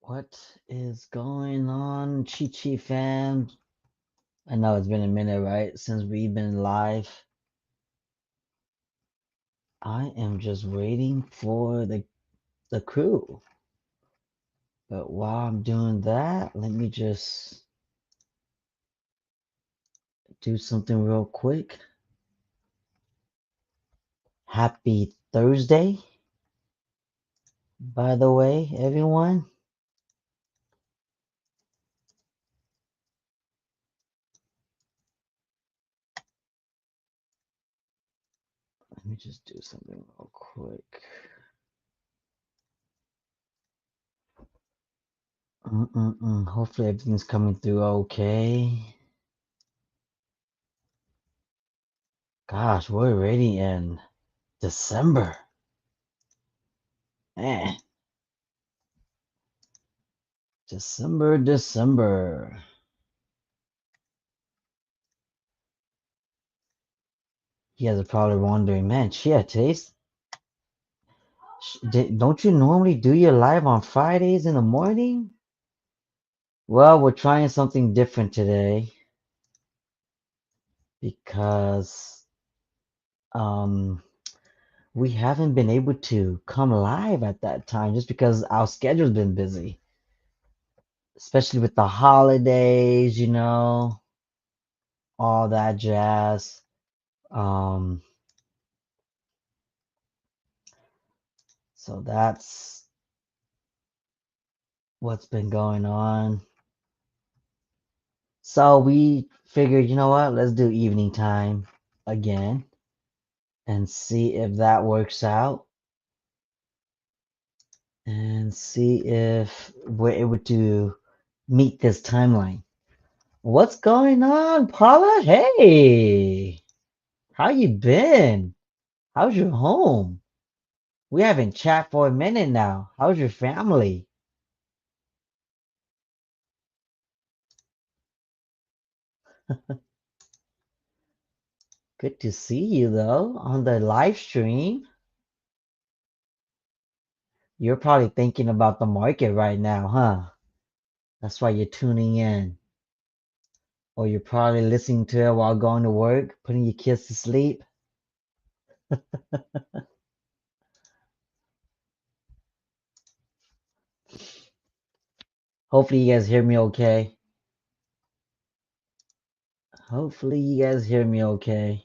What is going on, Chi Chi fam? I know it's been a minute, right, since we've been live. I am just waiting for the crew. But while I'm doing that, let me just do something real quick. Happy Thursday, by the way, everyone. Let me just do something real quick. Hopefully everything's coming through okay. Gosh, we're already in December. Man, December. You guys are probably wondering, man, Chia, don't you normally do your live on Fridays in the morning? Well, we're trying something different today because um we haven't been able to come live at that time just because our schedule's been busy, especially with the holidays, all that jazz. Um, so that's what's been going on. So we figured, you know what, let's do evening time again and see if that works out and see if we're able to meet this timeline. What's going on, Paula? Hey, how you been? How's your home? We haven't chat for a minute now. How's your family? Good to see you though on the live stream. You're probably thinking about the market right now, huh? That's why you're tuning in. Or you're probably listening to it while going to work, putting your kids to sleep. Hopefully you guys hear me okay. Hopefully you guys hear me okay.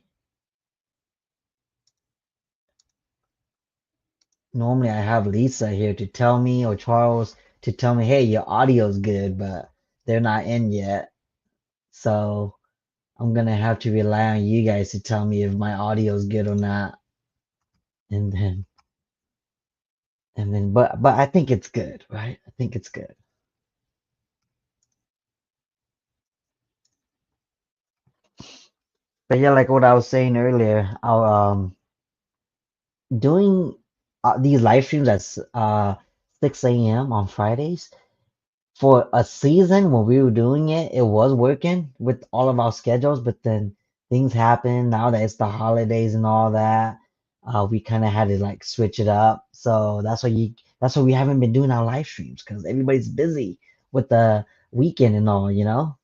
Normally I have Lisa here to tell me, or Charles to tell me, hey, your audio's good, but they're not in yet. So I'm gonna have to rely on you guys to tell me if my audio's good or not. And then but I think it's good, right? I think it's good. But yeah, like what I was saying earlier, I'll doing these live streams at 6 a.m. on Fridays for a season when we were doing it, it was working with all of our schedules, but then things happen now that it's the holidays and all that. We kind of had to like switch it up. So that's why we haven't been doing our live streams because everybody's busy with the weekend and all.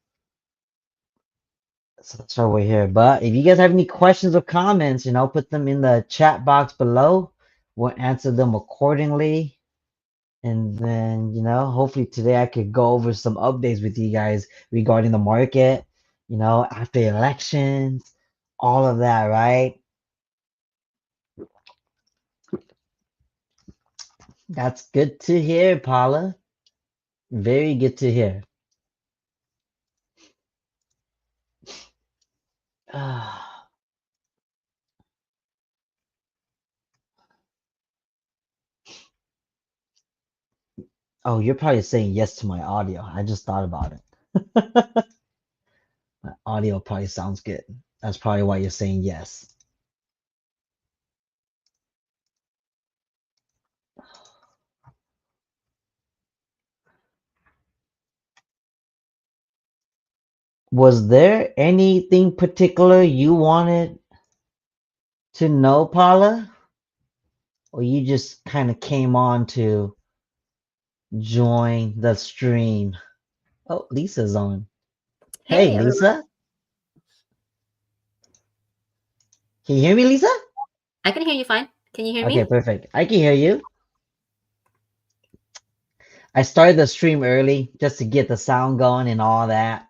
So that's why we're here. But if you guys have any questions or comments, put them in the chat box below. We'll answer them accordingly. And then, hopefully today I could go over some updates with you guys regarding the market, after elections, all of that, right? That's good to hear, Paula. Very good to hear. Oh, you're probably saying yes to my audio. I just thought about it. My audio probably sounds good. That's probably why you're saying yes. Was there anything particular you wanted to know, Paula? Or you just kind of came on to join the stream. Oh, Lisa's on. Hey, Hey, everyone. Lisa. Can you hear me, Lisa? I can hear you fine. Can you hear Okay, me? perfect. I can hear you. I started the stream early just to get the sound going and all that.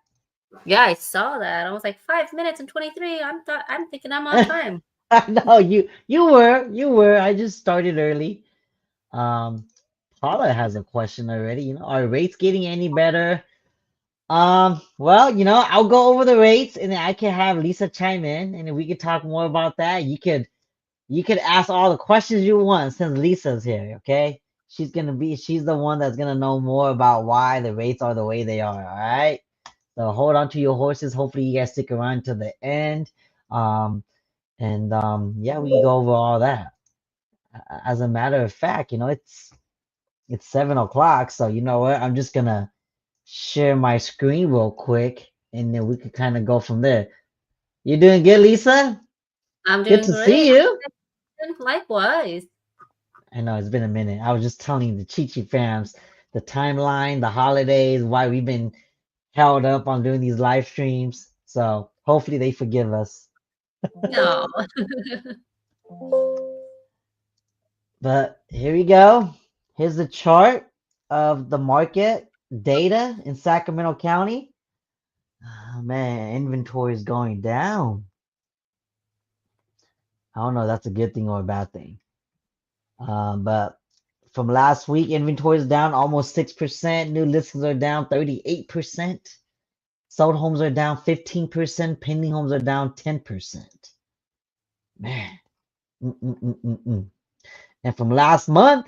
Yeah, I saw that. I was like 5 minutes and 23. I'm thinking I'm on time. I know you were. I just started early. Um, Paula has a question already. Are rates getting any better? Well, I'll go over the rates and then I can have Lisa chime in and then we could talk more about that. You could ask all the questions you want since Lisa's here, okay? She's the one that's gonna know more about why the rates are the way they are, all right? So hold on to your horses. Hopefully you guys stick around to the end. Um, and yeah, we can go over all that. As a matter of fact, it's 7 o'clock, so you know what? I'm just gonna share my screen real quick, and then we could kind of go from there. You doing good, Lisa? I'm Good doing to great. see you. Likewise. I know it's been a minute. I was just telling the Chi Chi fams the timeline, the holidays, why we've been held up on doing these live streams. So hopefully they forgive us. No. But here we go. Here's the chart of the market data in Sacramento County. Oh, man, inventory is going down. I don't know if that's a good thing or a bad thing. But from last week, inventory is down almost 6%. New listings are down 38%. Sold homes are down 15%. Pending homes are down 10%. Man. Mm-mm-mm-mm-mm. And from last month,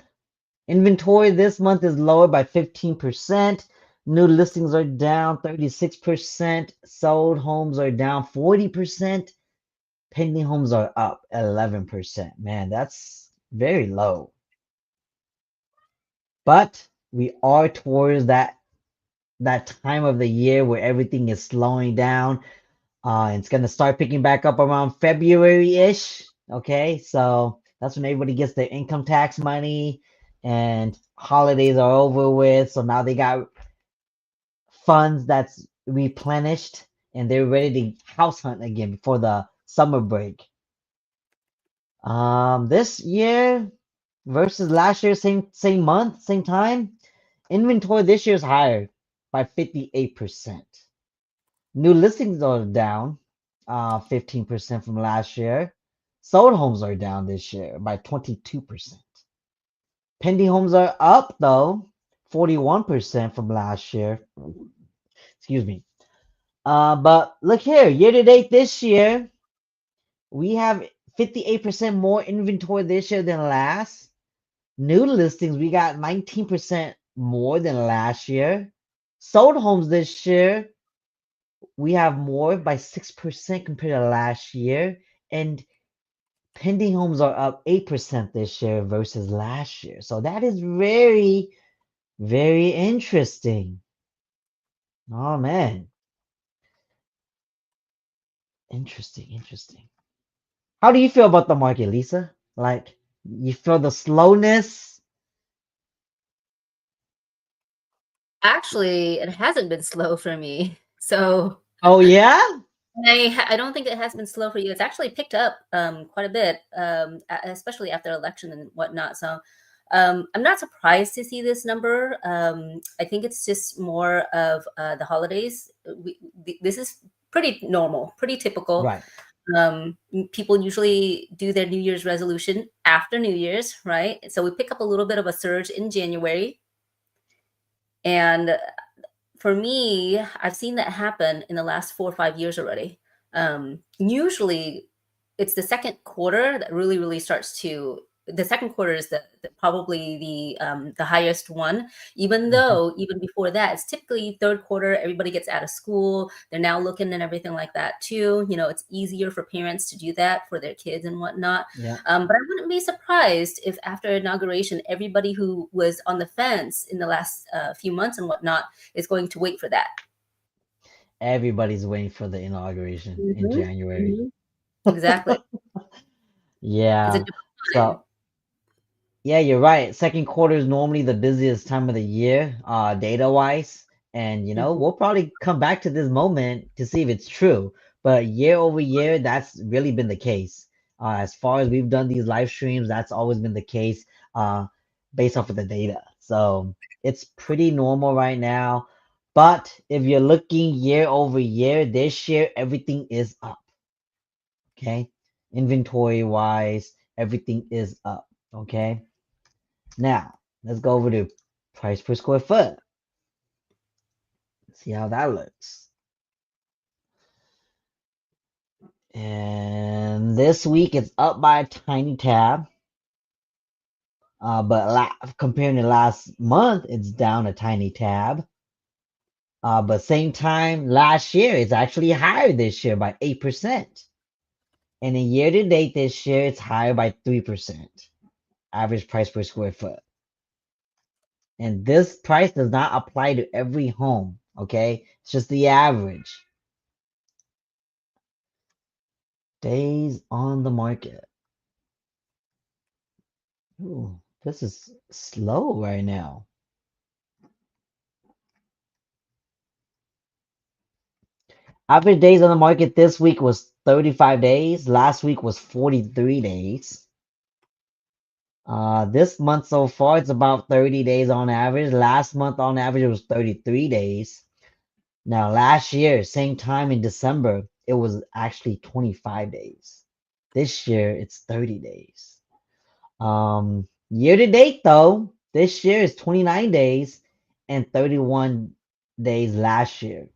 inventory this month is lower by 15%. New listings are down 36%. Sold homes are down 40%. Pending homes are up 11%. Man, that's very low. But we are towards that time of the year where everything is slowing down. It's gonna start picking back up around February-ish. Okay, so that's when everybody gets their income tax money and holidays are over with. So now they got funds that's replenished and they're ready to house hunt again before the summer break. This year versus last year, same month, same time, inventory this year is higher by 58%. New listings are down 15% from last year. Sold homes are down this year by 22%. Pending homes are up though, 41% from last year. Excuse me. But look here, year to date this year, we have 58% more inventory this year than last. New listings, we got 19% more than last year. Sold homes this year, we have more by 6% compared to last year. And pending homes are up 8% this year versus last year. So that is very, very interesting. Oh man. Interesting, interesting. How do you feel about the market, Lisa? Like, you feel the slowness? Actually, it hasn't been slow for me. So Oh yeah? I don't think it has been slow for you. It's actually picked up quite a bit, especially after election and whatnot. So I'm not surprised to see this number. I think it's just more of the holidays. This is pretty normal, pretty typical. Right. People usually do their New Year's resolution after New Year's, right? So we pick up a little bit of a surge in January. And for me, I've seen that happen in the last 4 or 5 years already. Usually, it's the second quarter that really starts to. The second quarter is probably the highest one. Even Mhm. though even before that, it's typically third quarter. Everybody gets out of school. They're now looking and everything like that too. It's easier for parents to do that for their kids and whatnot. Yeah. But I wouldn't be surprised if after inauguration, everybody who was on the fence in the last few months and whatnot is going to wait for that. Everybody's waiting for the inauguration in Mhm, January. mhm. Exactly. It's a Yeah. different So time. Yeah, you're right. Second quarter is normally the busiest time of the year, data wise. And Mhm. we'll probably come back to this moment to see if it's true. But year over year, that's really been the case. As far as we've done these live streams, that's always been the case, uh, based off of the data. So it's pretty normal right now. But if you're looking year over year, this year everything is up. Okay, inventory wise, everything is up. Okay. Now, let's go over to price per square foot. See how that looks. And this week it's up by a tiny tab. But comparing to last month, it's down a tiny tab. But same time last year, it's actually higher this year by 8%. And in year to date this year, it's higher by 3%. Average price per square foot. And this price does not apply to every home. Okay. It's just the average. Days on the market. Ooh, this is slow right now. Average days on the market this week was 35 days. Last week was 43 days. This month so far, it's about 30 days on average. Last month on average, it was 33 days. Now, last year, same time in December, it was actually 25 days. This year, it's 30 days. Year to date, though, this year is 29 days and 31 days last year.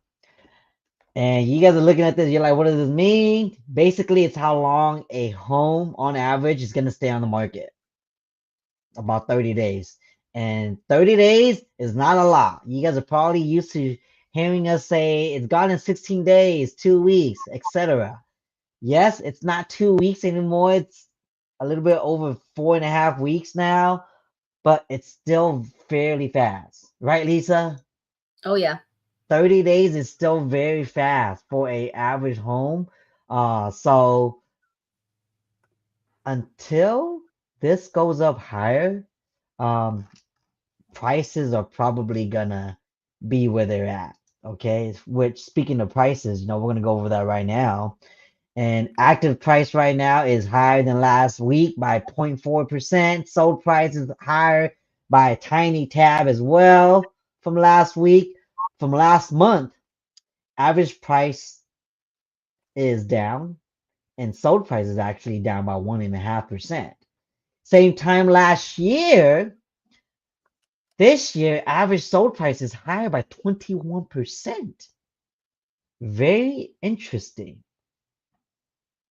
And you guys are looking at this, you're like, what does this mean? Basically, it's how long a home on average is going to stay on the market. About 30 days. And 30 days is not a lot. You guys are probably used to hearing us say it's gone in 16 days, 2 weeks, etc. Yes, it's not 2 weeks anymore. It's a little bit over 4.5 weeks now, but it's still fairly fast. Right, Lisa? Oh yeah. 30 days is still very fast for a average home. So until this goes up higher, um, prices are probably gonna be where they're at. Okay. Which speaking of prices, we're gonna go over that right now. And active price right now is higher than last week by 0.4%. Sold price is higher by a tiny tab as well from last week. From last month, average price is down, and sold price is actually down by 1.5%. Same time last year, this year, average sold price is higher by 21%. Very interesting.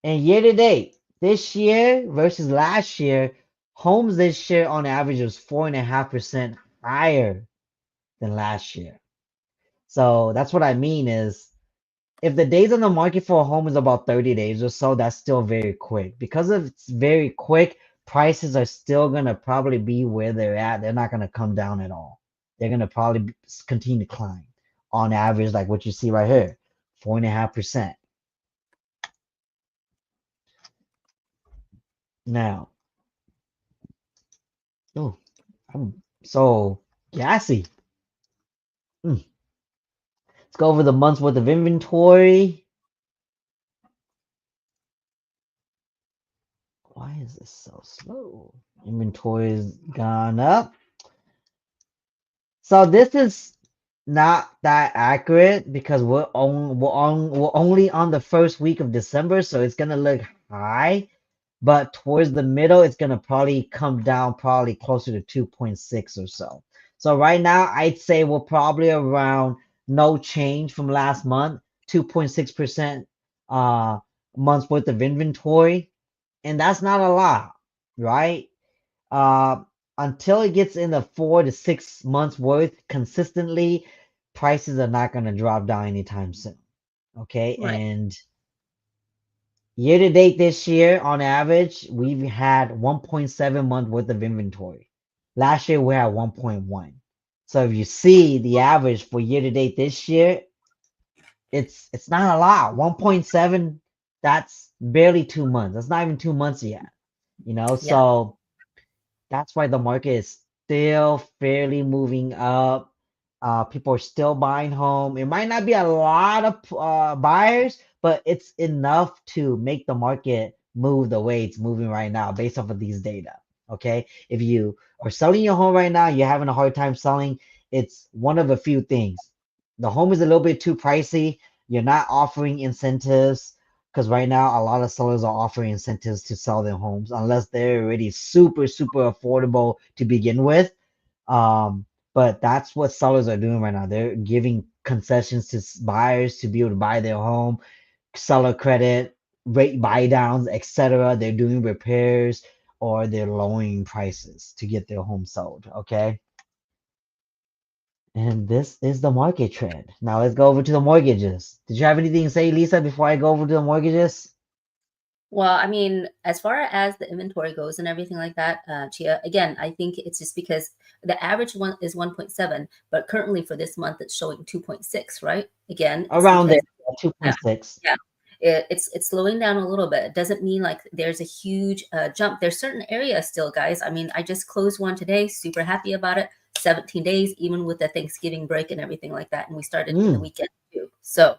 And year to date, this year versus last year, homes this year on average was 4.5% higher than last year. So that's what I mean is if the days on the market for a home is about 30 days or so, that's still very quick. Because if it's very quick, prices are still going to probably be where they're at. They're not going to come down at all. They're going to probably continue to climb on average, like what you see right here, 4.5%. Now, oh, I'm so gassy. Let's go over the month's worth of inventory. Why is this so slow? Inventory's gone up. So this is not that accurate because we're only on the first week of December, so it's gonna look high, but towards the middle, it's gonna probably come down probably closer to 2.6 or so. So right now, I'd say we're probably around no change from last month, 2.6% months worth of inventory, and that's not a lot, right? Uh, until it gets in the 4 to 6 months worth consistently, prices are not going to drop down anytime soon. Okay. Right. And year to date this year, on average, we've had 1.7 month worth of inventory. Last year, we had 1.1. So if you see the average for year to date this year, it's not a lot. 1.7, that's barely 2 months. That's not even 2 months yet. Yeah. So That's why the market is still fairly moving up. People are still buying home. It might not be a lot of buyers, but it's enough to make the market move the way it's moving right now based off of these data. Okay. If you are selling your home right now, you're having a hard time selling, it's one of a few things. The home is a little bit too pricey. You're not offering incentives because right now a lot of sellers are offering incentives to sell their homes unless they're already super, super affordable to begin with. Um, but that's what sellers are doing right now. They're giving concessions to buyers to be able to buy their home, seller credit, rate buy downs, etc. They're doing repairs or they're lowering prices to get their home sold. Okay. And this is the market trend. Now let's go over to the mortgages. Did you have anything to say, Lisa, before I go over to the mortgages? Well, I mean, as far as the inventory goes and everything like that, Chia, again, I think it's just because the average one is 1.7, but currently for this month it's showing 2.6, right? Again, it's Around there, because yeah, 2.6. yeah, it's slowing down a little bit. It doesn't mean like there's a huge jump. There's certain areas still, guys. I mean, I just closed one today, super happy about it. 17 days, even with the Thanksgiving break and everything like that, and we started in the Mm, weekend too. So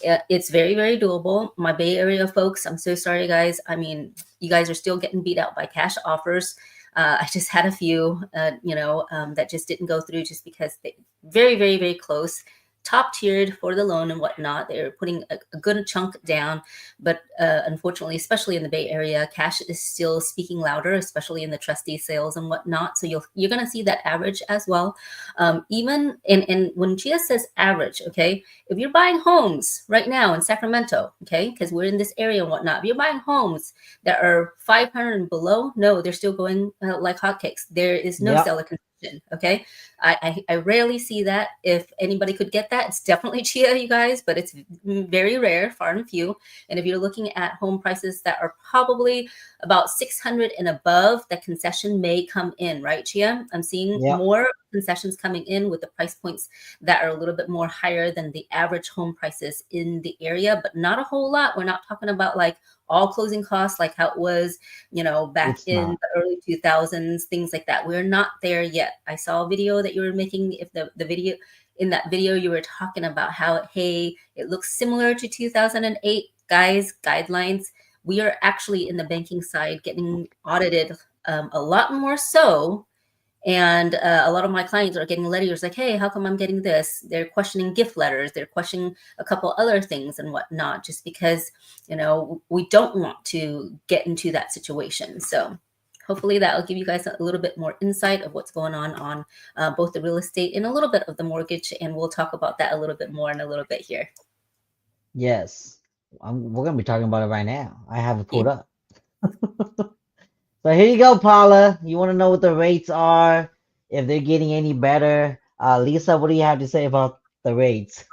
it's very, very doable. My Bay Area folks, I'm so sorry, guys. I mean, you guys are still getting beat out by cash offers. I just had a few, that just didn't go through just because they very, very, very close, top tiered for the loan and whatnot. They're putting a good chunk down, but unfortunately, especially in the Bay Area, cash is still speaking louder, especially in the trustee sales and whatnot. So you're going to see that average as well. Even in when Chia says average, okay, if you're buying homes right now in Sacramento, okay, because we're in this area and whatnot, if you're buying homes that are 500 and below, no, they're still going like hotcakes. There is no yep. seller concession, okay? I rarely see that. If anybody could get that, it's definitely Chia, you guys, but it's very rare, far and few. And if you're looking at home prices that are probably about 600 and above, the concession may come in, right, Chia? I'm seeing Yep. more concessions coming in with the price points that are a little bit more higher than the average home prices in the area, but not a whole lot. We're not talking about like all closing costs like how it was, back It's in not. the early 2000s, things like that. We're not there yet. I saw a video that you were making. If the video in that video you were talking about how, hey, it looks similar to 2008, guys, guidelines. We are actually in the banking side getting audited a lot more so, and a lot of my clients are getting letters like, hey, how come I'm getting this? They're questioning gift letters. They're questioning a couple other things and whatnot, just because, we don't want to get into that situation. So hopefully that will give you guys a little bit more insight of what's going on both the real estate and a little bit of the mortgage. And we'll talk about that a little bit more in a little bit here. Yes. We're going to be talking about it right now. I have it Yeah. pulled up. So here you go, Paula. You want to know what the rates are, if they're getting any better. Lisa, what do you have to say about the rates?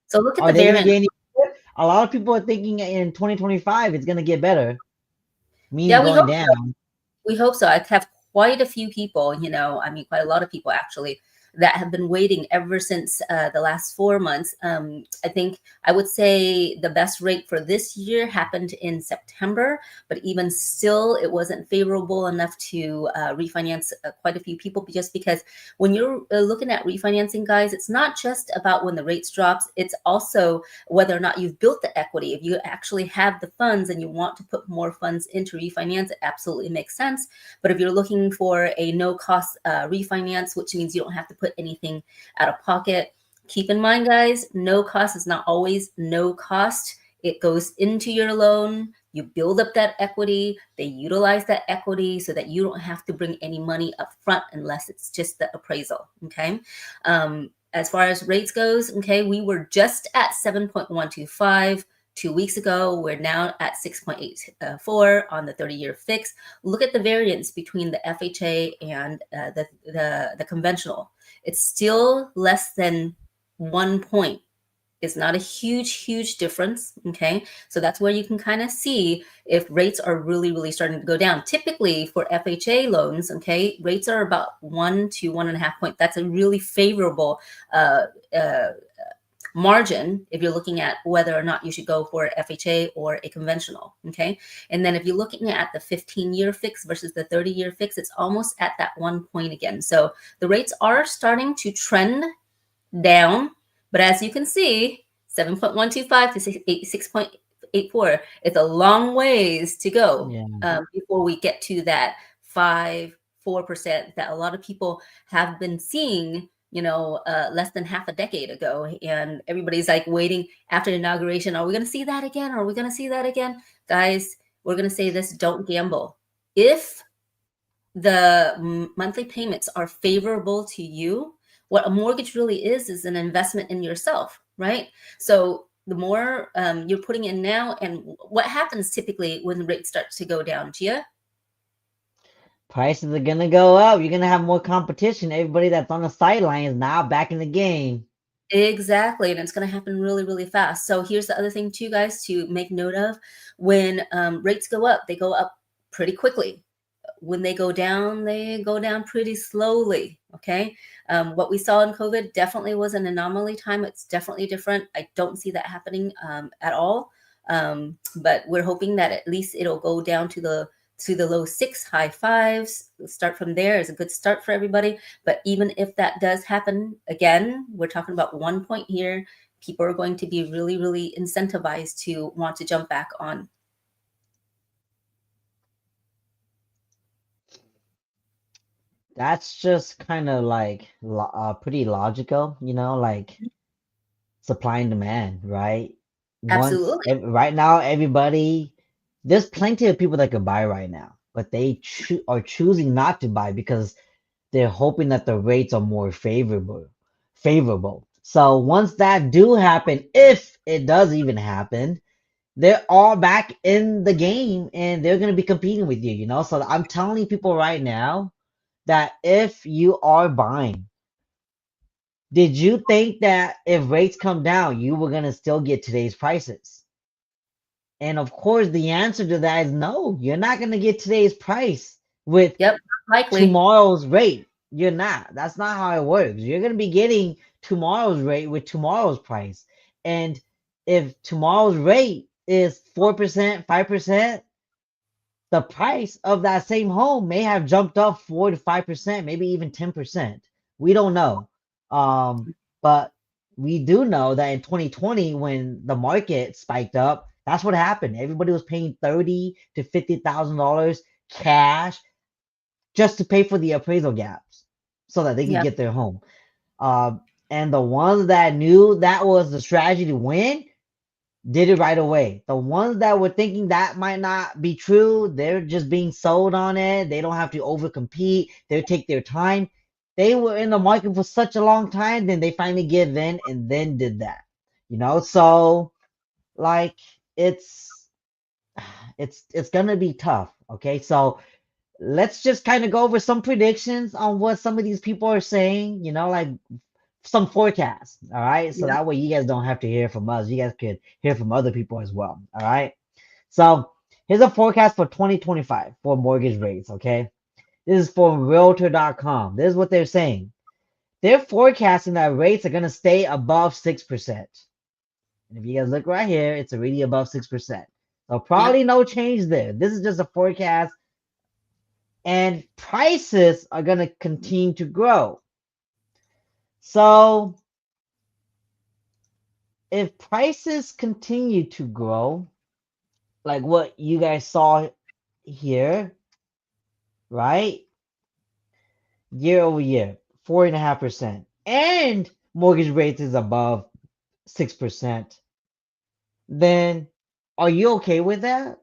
So look at Are the they going to variance. get any better? A lot of people are thinking in 2025 it's going to get better, meaning Yeah, we going hope. down. We hope so. I have quite a few people, I mean, quite a lot of people actually, that have been waiting ever since the last 4 months. I think I would say the best rate for this year happened in September, but even still, it wasn't favorable enough to refinance quite a few people, just because when you're looking at refinancing, guys, it's not just about when the rates drops, it's also whether or not you've built the equity. If you actually have the funds and you want to put more funds into refinance, it absolutely makes sense. But if you're looking for a no cost refinance, which means you don't have to put anything out of pocket, keep in mind, guys, no cost is not always no cost. It goes into your loan. You build up that equity. They utilize that equity so that you don't have to bring any money up front unless it's just the appraisal. Okay. As far as rates goes, okay, we were just at 7.125 2 weeks ago. We're now at 6.84 on the 30-year fix. Look at the variance between the FHA and the conventional. It's still less than 1 point. It's not a huge difference. Okay. So that's where you can kind of see if rates are really, really starting to go down. Typically for FHA loans, okay, rates are about 1 to 1.5 points. That's a really favorable uh, uh, margin if you're looking at whether or not you should go for FHA or a conventional. Okay. And then if you're looking at the 15-year fix versus the 30-year fix, it's almost at that 1 point again. So the rates are starting to trend down, but as you can see, 7.125 to 6.84, it's a long ways to go before we get to that 4% that a lot of people have been seeing, less than half a decade ago. And everybody's like waiting after inauguration. Are we going to see that again? Are we going to see that again? Guys, we're going to say this: don't gamble. If the monthly payments are favorable to you, what a mortgage really is an investment in yourself, right? So the more you're putting in now, and what happens typically when the rates start to go down, Gia? Prices are gonna go up. You're gonna have more competition. Everybody that's on the sideline is now back in the game. Exactly. And it's going to happen really, really fast. So here's the other thing too, guys, to make note of. When rates go up, they go up pretty quickly. When they go down pretty slowly. Okay. What we saw in COVID definitely was an anomaly time. It's definitely different. I don't see that happening at all. But we're hoping that at least it'll go down to the low 6, high 5s. Start from there is a good start for everybody. But even if that does happen again, we're talking about 1 point here. People are going to be really, really incentivized to want to jump back on. That's just kind of like pretty logical, like supply and demand, right? Absolutely. Right now, there's plenty of people that could buy right now, but they are choosing not to buy because they're hoping that the rates are more favorable. So once that do happen, if it does even happen, they're all back in the game and they're going to be competing with you. So I'm telling people right now that if you are buying, did you think that if rates come down, you were going to still get today's prices? And of course, the answer to that is no. You're not going to get today's price with Yep, likely. tomorrow's rate. You're not. That's not how it works. You're going to be getting tomorrow's rate with tomorrow's price. And if tomorrow's rate is 4%, 5%, the price of that same home may have jumped up 4 to 5%, maybe even 10%. We don't know. But we do know that in 2020, when the market spiked up, that's what happened. Everybody was paying $30,000 to $50,000 cash just to pay for the appraisal gaps so that they could Yep. get their home. And the ones that knew that was the strategy to win did it right away. The ones that were thinking that might not be true, they're just being sold on it. They don't have to overcompete. They take their time. They were in the market for such a long time, then they finally give in and then did that. So like it's it's gonna be tough. Okay, so let's just kind of go over some predictions on what some of these people are saying. Like some forecasts. All right. So Yep. that way you guys don't have to hear from us. You guys could hear from other people as well. All right. So here's a forecast for 2025 for mortgage rates. Okay. This is from realtor.com. This is what they're saying. They're forecasting that rates are going to stay above 6%. And if you guys look right here, it's already above 6%. So probably Yep. no change there. This is just a forecast. And prices are going to continue to grow. So if prices continue to grow, like what you guys saw here, right? Year over year, 4.5%, and mortgage rates is above 6%, then are you okay with that?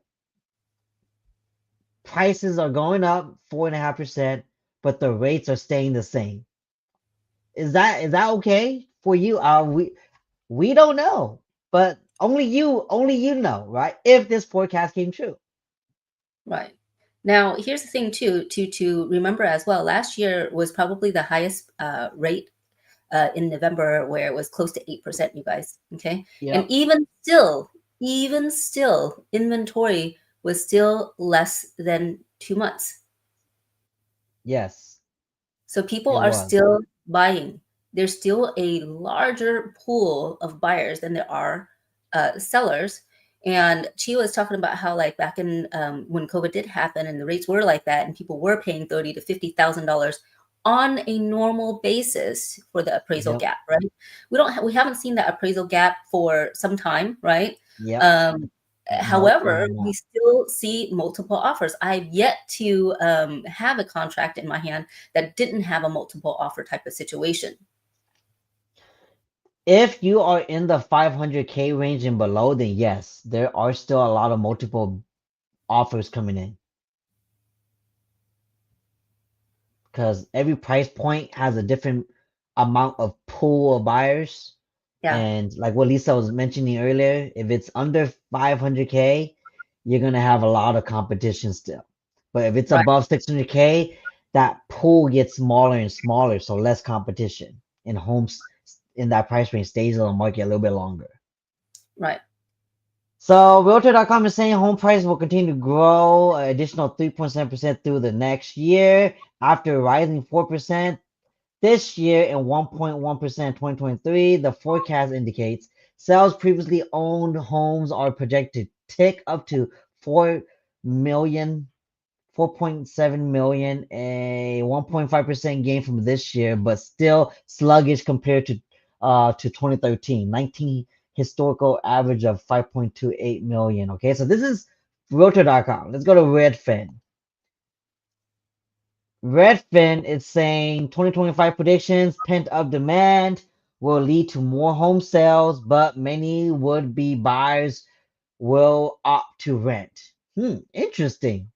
Prices are going up 4.5%, but the rates are staying the same. Is that okay for you? We don't know, but only you know, right? If this forecast came true. Right. Now, here's the thing too, to remember as well. Last year was probably the highest rate in November, where it was close to 8%, you guys. Okay. And Yep. even still, inventory was still less than 2 months. Yes, So people it are was. still buying. there's still a larger pool of buyers than there are sellers. And Chia was talking about how, like, back in when COVID did happen and the rates were like that, and people were paying $30,000 to $50,000 on a normal basis for the appraisal Yep. gap, right? We haven't seen that appraisal gap for some time, right? Yep. Um, Nope, we However, have we not. still see multiple offers. I've yet to have a contract in my hand that didn't have a multiple offer type of situation. If you are in the 500K range and below, then yes, there are still a lot of multiple offers coming in because every price point has a different amount of pool of buyers. Yeah, And like what Lisa was mentioning earlier, if it's under 500K, you're gonna have a lot of competition still. But if it's right, above 600K, that pool gets smaller and smaller, so less competition. And homes in that price range stays on the market a little bit longer. right. So Realtor.com is saying home prices will continue to grow an additional 3.7% through the next year after rising 4% this year and 1.1% in 2023. The forecast indicates sales previously owned homes are projected to tick up to 4 million, 4.7 million, a 1.5% gain from this year, but still sluggish compared to 2013, 19 historical average of 5.28 million. Okay, so this is Realtor.com. Let's go to Redfin. Redfin is saying 2025 predictions, pent up demand will lead to more home sales, but many would be buyers will opt to rent. Interesting.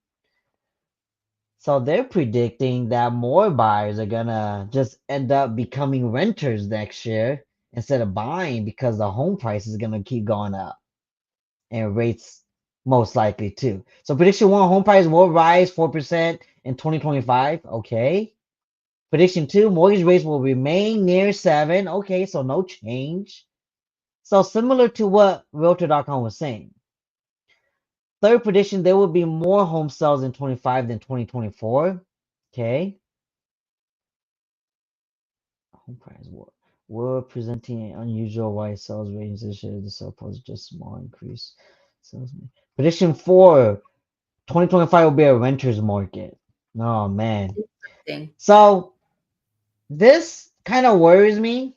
So they're predicting that more buyers are gonna just end up becoming renters next year instead of buying because the home price is gonna keep going up and rates most likely too. So prediction one, home price will rise 4% in 2025. Okay. Prediction two, mortgage rates will remain near 7. Okay, so no change. So similar to what Realtor.com was saying. Third prediction, there will be more home sales in 25 than 2024. Okay. Home price war. We're presenting an unusual wide sales range this year. The sale price just small increase. Sales prediction four, 2025 will be a renter's market. Oh man. Thing. So this kind of worries me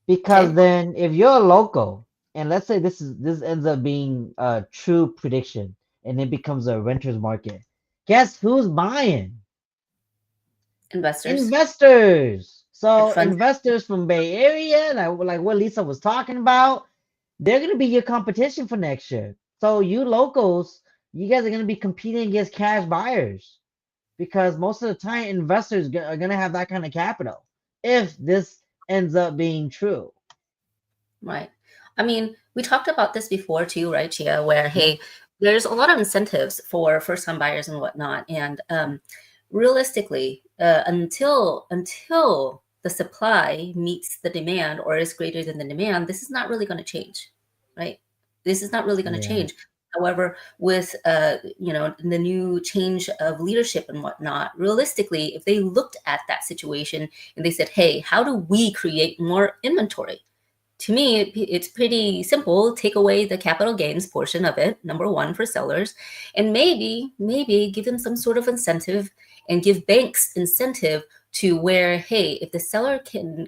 because Okay. then if you're a local and let's say this ends up being a true prediction and it becomes a renter's market, guess who's buying? Investors, Investors. hedge So funds. investors from Bay Area, like what Lisa was talking about, they're gonna be your competition for next year. So you locals, you guys are gonna be competing against cash buyers because most of the time investors are gonna have that kind of capital if this ends up being true. Right. I mean, we talked about this before too, right, Chia? Where, Yep. hey, there's a lot of incentives for first-time buyers and whatnot, and realistically, until the supply meets the demand or is greater than the demand, this is not really going to change, right? This is not really going to Yeah. change. However, with the new change of leadership and whatnot, realistically, if they looked at that situation and they said, "Hey, how do we create more inventory?" To me, it's pretty simple. Take away the capital gains portion of it, number one, for sellers, and maybe give them some sort of incentive and give banks incentive to where, hey, if the seller can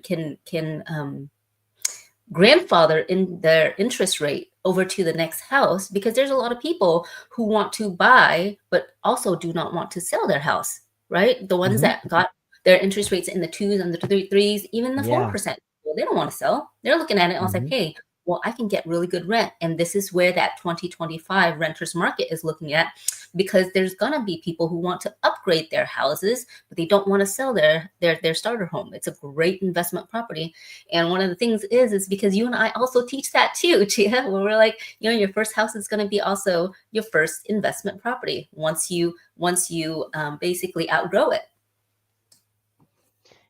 grandfather in their interest rate over to the next house, because there's a lot of people who want to buy but also do not want to sell their house, right? The ones Hmm. that got their interest rates in the twos and the threes, even the Yeah. 4%, well, they don't want to sell. They're looking at it and I was like, Hmm. hey, well, I can get really good rent. And this is where that 2025 renters market is looking at, because there's gonna be people who want to upgrade their houses, but they don't want to sell their starter home. It's a great investment property. And one of the things is because you and I also teach that too, Chia, where we're like, your first house is going to be also your first investment property once you basically outgrow it.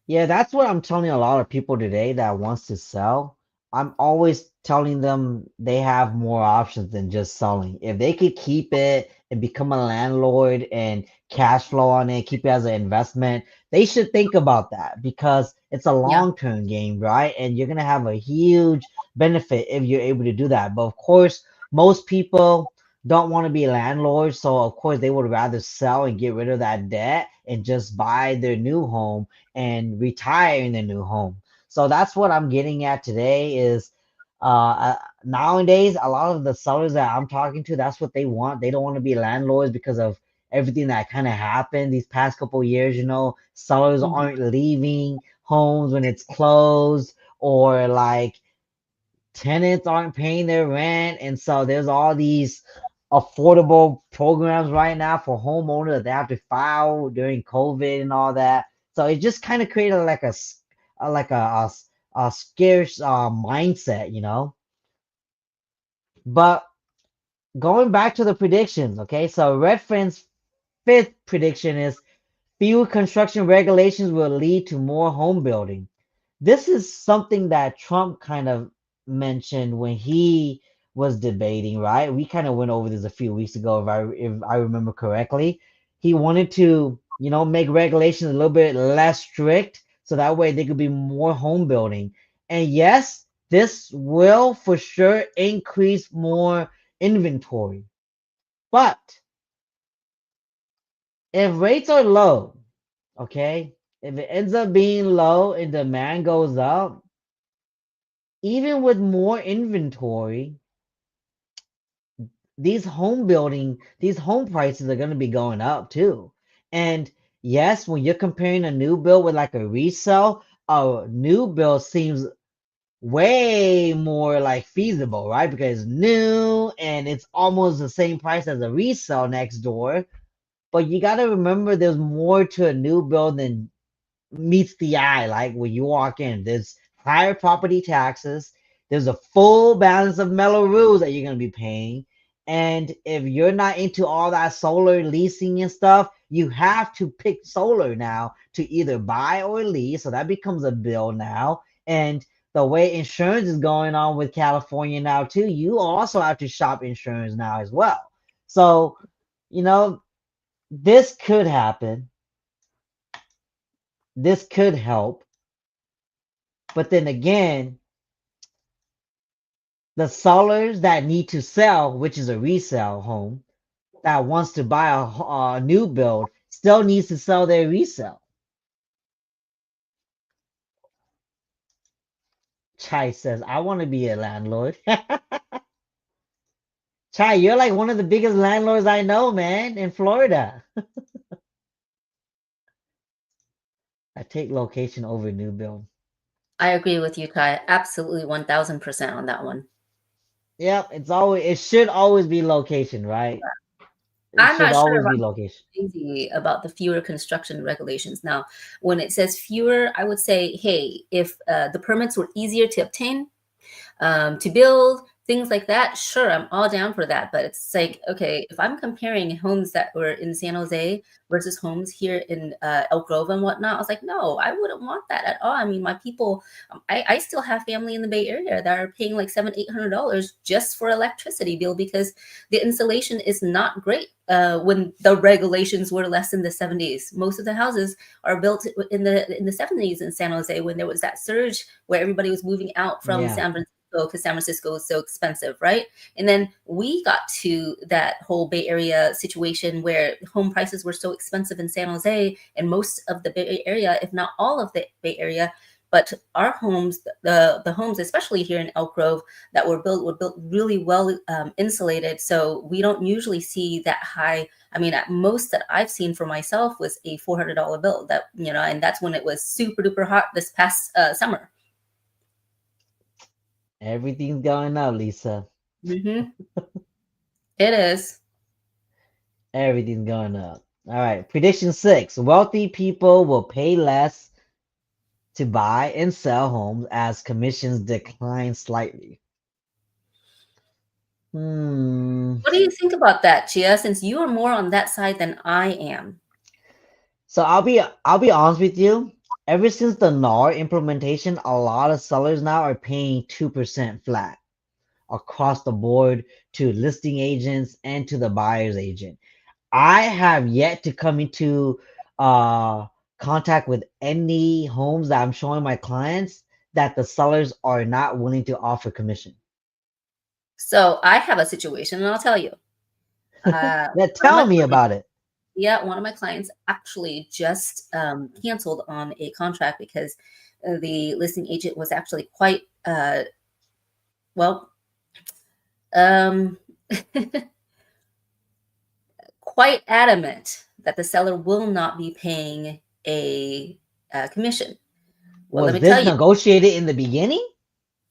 Yeah, that's what I'm telling a lot of people today that wants to sell. I'm always telling them they have more options than just selling. If they could keep it and become a landlord and cash flow on it, keep it as an investment, they should think about that because it's a Yeah. long-term game, right? And you're gonna have a huge benefit if you're able to do that. But of course, most people don't want to be landlords, so of course they would rather sell and get rid of that debt and just buy their new home and retire in their new home. So that's what I'm getting at today is nowadays a lot of the sellers that I'm talking to, that's what they want. They don't want to be landlords because of everything that kind of happened these past couple years. Sellers Mhm. aren't leaving homes when it's closed, or like tenants aren't paying their rent, and so there's all these affordable programs right now for homeowners that they have to file during COVID and all that. So it just kind of created like a scarce mindset. But going back to the predictions, okay? So Redfin's fifth prediction is fewer construction regulations will lead to more home building. This is something that Trump kind of mentioned when he was debating, right? We kind of went over this a few weeks ago, if I remember correctly. He wanted to, make regulations a little bit less strict so that way there could be more home building. And yes, this will for sure increase more inventory. But if rates are low, okay, if it ends up being low and demand goes up, even with more inventory, these home prices are going to be going up too. And yes, when you're comparing a new build with like a resale, a new build seems way more like feasible, right? Because it's new and it's almost the same price as a resale next door. But you got to remember there's more to a new build than meets the eye. Like when you walk in, there's higher property taxes, there's a full balance of mellow rules that you're going to be paying. And if you're not into all that solar leasing and stuff, you have to pick solar now to either buy or lease. So that becomes a bill now. And the way insurance is going on with California now, too, you also have to shop insurance now as well. So, you know, this could happen. This could help. But then again, the sellers that need to sell, which is a resale home, that wants to buy a new build, still needs to sell their resale. Chai says, I want to be a landlord. Chai, you're like one of the biggest landlords I know, man, in Florida. I take location over new build. I agree with you, Kai. Absolutely 1000% on that one. Yep, it should always be location, right? It I'm should not sure always if be I'm location. crazy about the fewer construction regulations. Now, when it says fewer, I would say, hey, if the permits were easier to obtain, to build, things like that, sure, I'm all down for that. But it's like, okay, if I'm comparing homes that were in San Jose versus homes here in Elk Grove and whatnot, I was like, no, I wouldn't want that at all. I mean, my people, I still have family in the Bay Area that are paying like $700-800 just for electricity bill because the insulation is not great. When the regulations were less in the 70s, most of the houses are built in the 70s in San Jose when there was that surge where everybody was moving out from Yeah. San Francisco because San Francisco is so expensive, right? And then we got to that whole Bay Area situation where home prices were so expensive in San Jose and most of the Bay Area, if not all of the Bay Area. But our homes, the homes, especially here in Elk Grove, that were built really well insulated. So we don't usually see that high. I mean, at most that I've seen for myself was a $400 bill. That and that's when it was super duper hot this past summer. Everything's going up, Lisa. Mm-hmm. It is. Everything's going up. All right. Prediction six. Wealthy people will pay less to buy and sell homes as commissions decline slightly. Hmm. What do you think about that, Chia? Since you are more on that side than I am. So I'll be honest with you. Ever since the NAR implementation, a lot of sellers now are paying 2% flat. across the board to listing agents and to the buyer's agent. I have yet to come into uh contact with any homes that I'm showing my clients that the sellers are not willing to offer commission. So I have a situation, and I'll tell you. Yeah, One of my tell me clients, about it. yeah, one of my clients actually just canceled on a contract because the listing agent was actually quite well, um, quite adamant that the seller will not be paying a commission. Well, let Was me tell this you, negotiated in the beginning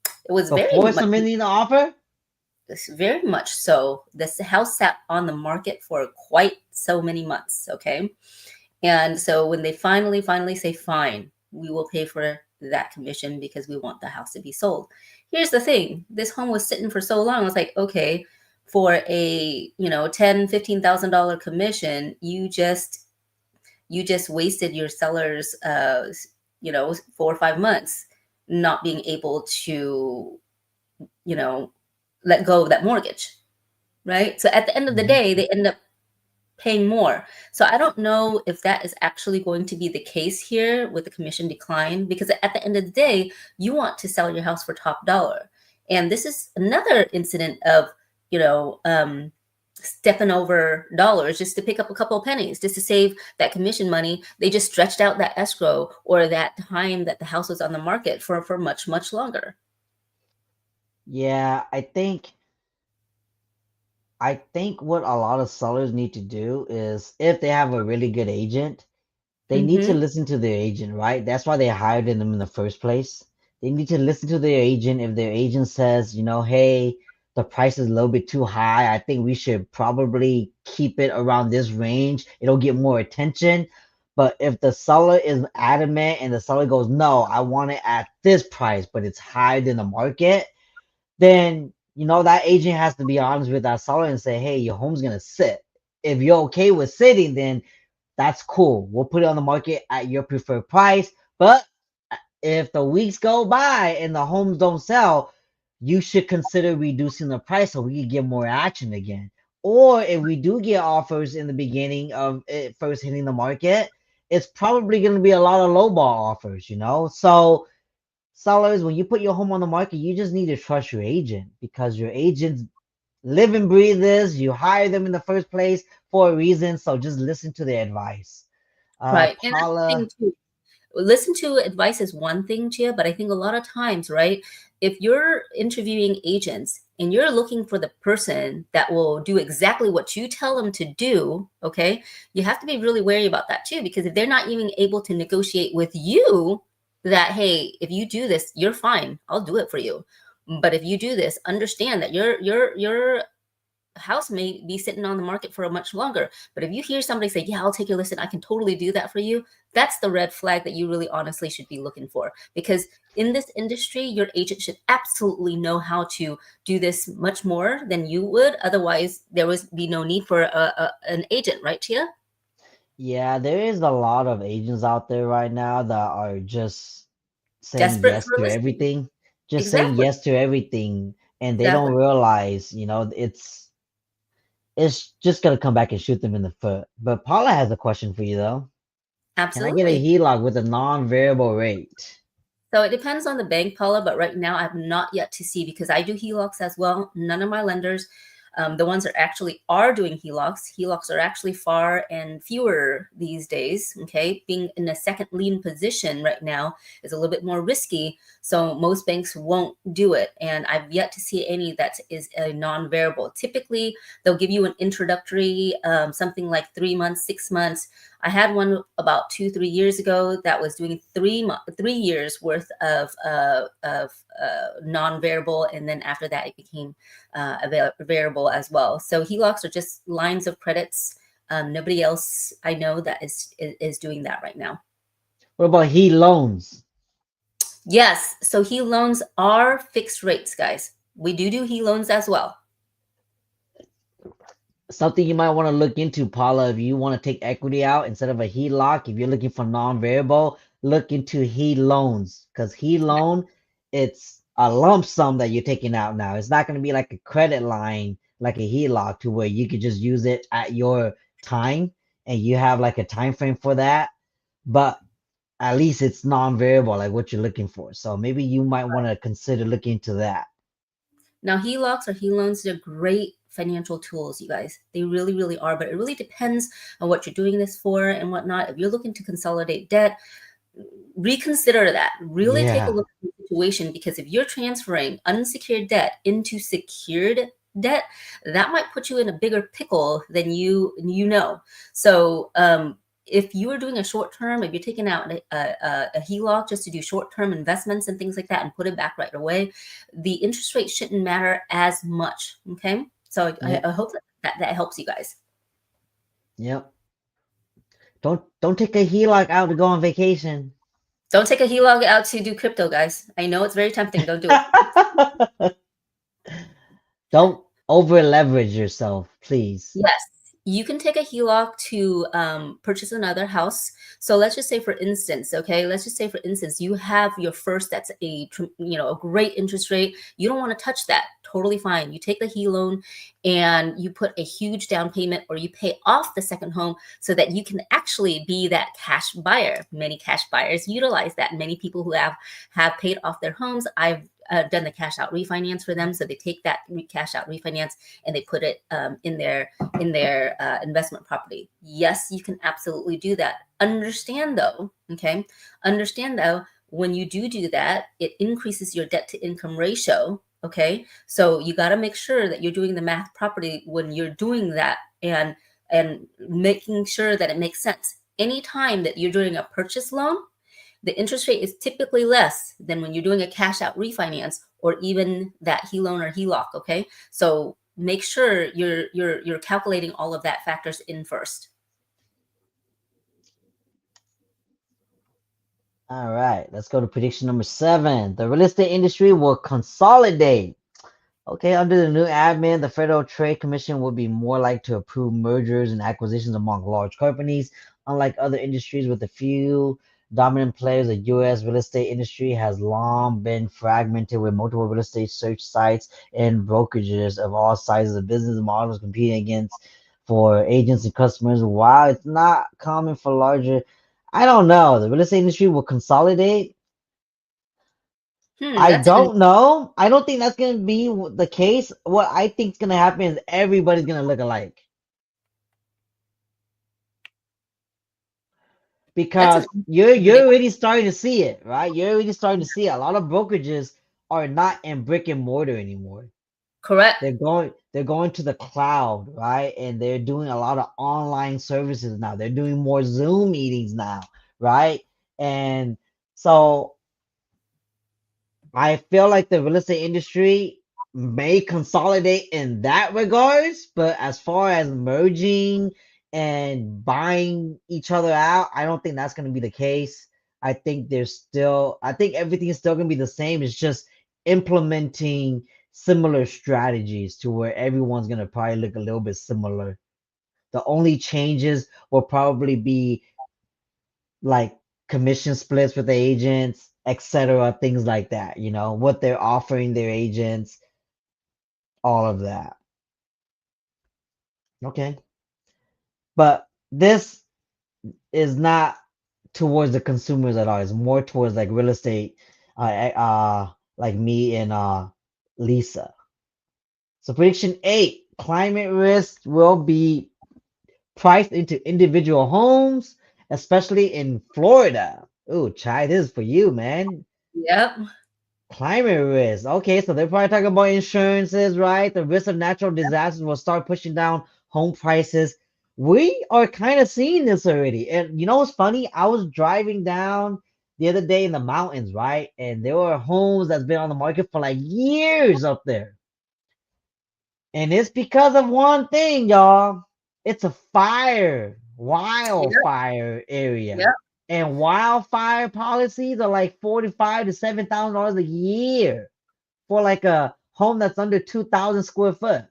it was before submitting the offer? very much so. This house sat on the market for quite so many months. Okay. And so when they finally say, fine, we will pay for that commission because we want the house to be sold. Here's the thing. This home was sitting for so long. I was like, okay, for a, $10,000, $15,000 commission, you just wasted your seller's 4 or 5 months not being able to, you know, let go of that mortgage. Right. So at the end of the Mhm. day, they end up paying more. So I don't know if that is actually going to be the case here with the commission decline, because at the end of the day, you want to sell your house for top dollar. And this is another incident of, you know, stepping over dollars just to pick up a couple of pennies, just to save that commission money. They just stretched out that escrow or that time that the house was on the market for much, much longer. Yeah, I think what a lot of sellers need to do is if they have a really good agent, they need to Hmm. listen to their agent, right? That's why they hired them in the first place. They need to listen to their agent. If their agent says, hey, the price is a little bit too high, I think we should probably keep it around this range. It'll get more attention. But if the seller is adamant and the seller goes, no, I want it at this price, but it's higher than the market, then that agent has to be honest with that seller and say, hey, your home's gonna sit. If you're okay with sitting, then that's cool. We'll put it on the market at your preferred price. But if the weeks go by and the homes don't sell, you should consider reducing the price so we can get more action again. Or if we do get offers in the beginning of it first hitting the market, it's probably going to be a lot of lowball offers. So sellers, when you put your home on the market, you just need to trust your agent because your agents live and breathe this. You hire them in the first place for a reason. So just listen to their advice. Right. And that's the Paula, thing too. Listen to advice is one thing, Gia, but I think a lot of times, right, if you're interviewing agents and you're looking for the person that will do exactly what you tell them to do, okay, you have to be really wary about that too, because if they're not even able to negotiate with you that, hey, if you do this, you're fine, I'll do it for you. But if you do this, understand that your house may be sitting on the market for a much longer. But if you hear somebody say, yeah, I'll take your listing, I can totally do that for you, that's the red flag that you really honestly should be looking for. Because in this industry, your agent should absolutely know how to do this much more than you would. Otherwise, there would be no need for an agent, right, Tia? yeah, there is a lot of agents out there right now that are just saying Desperate yes for a to listing. everything, just saying Exactly. yes to everything, and they Exactly. don't realize, it's just gonna come back and shoot them in the foot. But Paula has a question for you though. Can I get a Absolutely. HELOC with a non-variable rate? So it depends on the bank, Paula, but right now I have not yet to see because I do HELOCs as well. None of my lenders, the ones that actually are doing HELOCs are actually far and fewer these days. Okay. Being in a second lien position right now is a little bit more risky. So most banks won't do it. And I've yet to see any that is a non variable. Typically, they'll give you an introductory, something like 3 months, 6 months. I had one about 2, 3 years ago that was doing 3 years worth of non-variable, and then after that it became variable as well. So HELOCs are just lines of credits. Nobody else I know that is doing that right now. What about HE loans? Yes, so HE loans are fixed rates, guys. We do HE loans as well. Something you might want to look into, Paula, if you want to take equity out instead of a HELOC, if you're looking for non-variable, look into HE loans because HE loan, it's a lump sum that you're taking out now. It's not going to be like a credit line, like a HELOC, to where you could just use it at your time and you have like a time frame for that. But at least it's non-variable, like what you're looking for. So maybe you might want to consider looking into that. Now, HELOCs or HE loans, they're great financial tools, you guys. They really, really are. But it really depends on what you're doing this for and whatnot. If you're looking to consolidate debt, reconsider that. Really take a Yeah. look at the situation, because if you're transferring unsecured debt into secured debt, that might put you in a bigger pickle than you know. So if you are doing a short term, if you're taking out a HELOC just to do short term investments and things like that and put it back right away, the interest rate shouldn't matter as much. Okay, so I, Yep. I hope that helps you guys. Yep. Don't take a HELOC out to go on vacation. Don't take a HELOC out to do crypto, guys. I know it's very tempting. Don't do it. Don't over leverage yourself, please. Yes, you can take a HELOC to purchase another house. So let's just say, for instance, okay, let's just say, for instance, you have your first, that's a great interest rate. You don't want to touch that. Totally fine. You take the HE loan and you put a huge down payment, or you pay off the second home so that you can actually be that cash buyer. Many cash buyers utilize that. Many people who have paid off their homes, I've done the cash out refinance for them. So they take that cash out refinance and they put it in their investment property. Yes, you can absolutely do that. Understand though, when you do that, it increases your debt to income ratio. Okay, so you got to make sure that you're doing the math properly when you're doing that, and making sure that it makes sense. Anytime that you're doing a purchase loan, the interest rate is typically less than when you're doing a cash out refinance, or even that HE loan or HELOC. Okay, so make sure you're calculating all of that factors in first. All right, let's go to prediction number 7. The real estate industry will consolidate. Okay, under the new admin, the Federal Trade Commission will be more likely to approve mergers and acquisitions among large companies. Unlike other industries with a few dominant players, the U.S. real estate industry has long been fragmented with multiple real estate search sites and brokerages of all sizes of business models competing against for agents and customers. While it's not common for larger, I don't know, the real estate industry will consolidate. I That's an don't know. I don't think that's going to be the case. What I think is going to happen is everybody's going to look alike that's an because you're big already starting to see it, right? You're already starting to see it. A lot of brokerages are not in brick and mortar anymore. correct. They're going to the cloud, right? And they're doing a lot of online services now. They're doing more Zoom meetings now, right? And so I feel like the real estate industry may consolidate in that regards, but as far as merging and buying each other out, I don't think that's going to be the case. I think everything is still going to be the same. It's just implementing similar strategies to where everyone's going to probably look a little bit similar. The only changes will probably be like commission splits with the agents, etc., things like that, what they're offering their agents, all of that. Okay. But this is not towards the consumers at all. It's more towards like real estate, like me and Lisa. So prediction 8, climate risk will be priced into individual homes, especially in Florida. Ooh, Chai, this is for you, man. Yep. Climate risk. Okay, so they're probably talking about insurances, right? The risk of natural disasters will start pushing down home prices. We are kind of seeing this already. And you know what's funny? I was driving down the other day in the mountains, right? And there were homes that's been on the market for like years up there. And it's because of one thing, y'all. It's a Yep. wildfire area. Yep. And wildfire policies are like 45 to $7,000 a year for like a home that's under 2,000 square foot.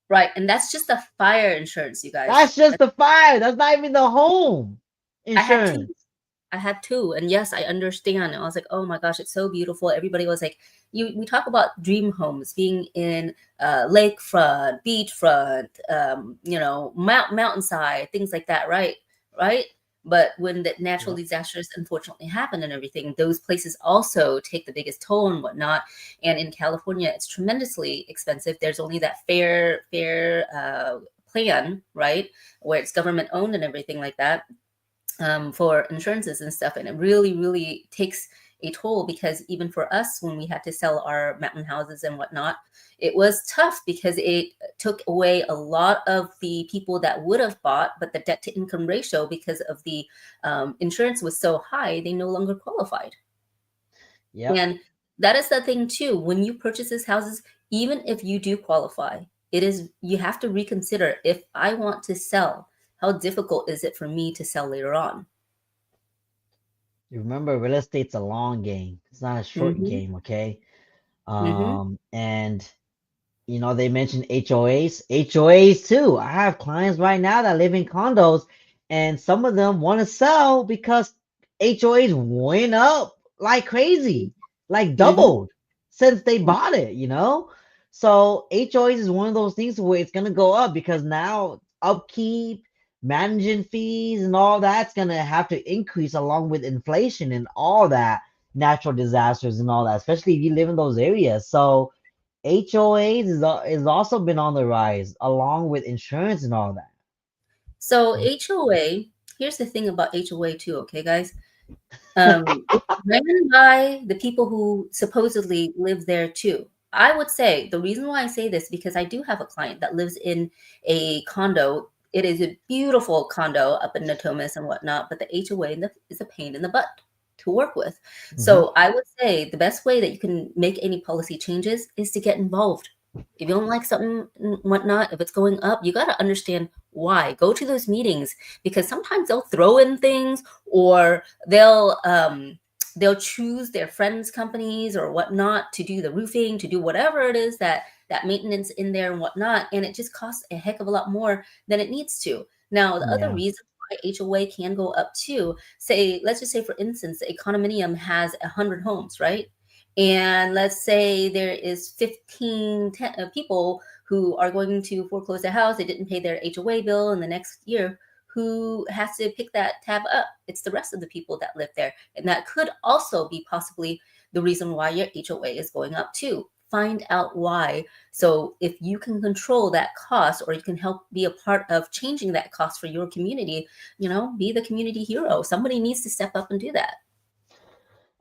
Right. And that's just the fire insurance, you guys. That's just the fire. That's not even the home I had two insurance. I had two, and yes, I understand. I was like, oh my gosh, it's so beautiful. Everybody was like, we talk about dream homes being in lakefront, beachfront, mountainside, things like that, right? Right. But when the natural Yep. disasters unfortunately happen and everything, those places also take the biggest toll and whatnot. And in California, it's tremendously expensive. There's only that fair plan, right, where it's government owned and everything like that, for insurances and stuff. And it really, really takes a toll, because even for us, when we had to sell our mountain houses and whatnot, it was tough because it took away a lot of the people that would have bought, but the debt to income ratio, because of the insurance was so high, they no longer qualified. Yep. And that is the thing too. When you purchase these houses, even if you do qualify, you have to reconsider, if I want to sell, how difficult is it for me to sell later on? You remember, real estate's a long game. It's not a short Mhm, game, okay? mhm. And they mentioned HOAs. HOAs too. I have clients right now that live in condos, and some of them want to sell because HOAs went up like crazy, like Mhm. doubled since they bought it. So HOAs is one of those things where it's gonna go up because now upkeep, managing fees, and all that's gonna have to increase along with inflation and all that, natural disasters and all that, especially if you live in those areas. So HOAs is also been on the rise along with insurance and all that. So HOA, here's the thing about HOA too, okay, guys? It's ran by the people who supposedly live there too. I would say the reason why I say this, because I do have a client that lives in a condo. It is a beautiful condo up in Natomas and whatnot, but the HOA is a pain in the butt to work with. Hmm. So I would say the best way that you can make any policy changes is to get involved. If you don't like something and whatnot, if it's going up, you got to understand why. Go to those meetings, because sometimes they'll throw in things, or they'll choose their friends companies or whatnot to do the roofing, to do whatever it is that maintenance in there and whatnot, and it just costs a heck of a lot more than it needs to. Now the other Yeah. reason why HOA can go up too, say, let's just say for instance, a condominium has 100 homes, right? And let's say there is 15 people who are going to foreclose their house. They didn't pay their HOA bill in the next year. Who has to pick that tab up? It's the rest of the people that live there. And that could also be possibly the reason why your HOA is going up too. Find out why. So if you can control that cost, or you can help be a part of changing that cost for your community, be the community hero. Somebody needs to step up and do that.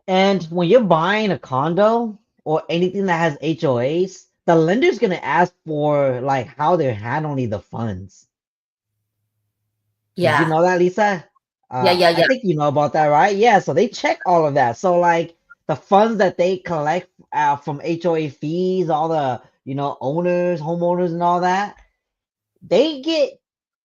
And when you're buying a condo or anything that has HOAs, the lender's gonna ask for like how they're handling the funds. Did you Yeah. know that, Lisa? Yeah, yeah, I yeah. think you know about that, right? Yeah, so they check all of that. So like the funds that they collect from HOA fees, all the owners, homeowners, and all that, they get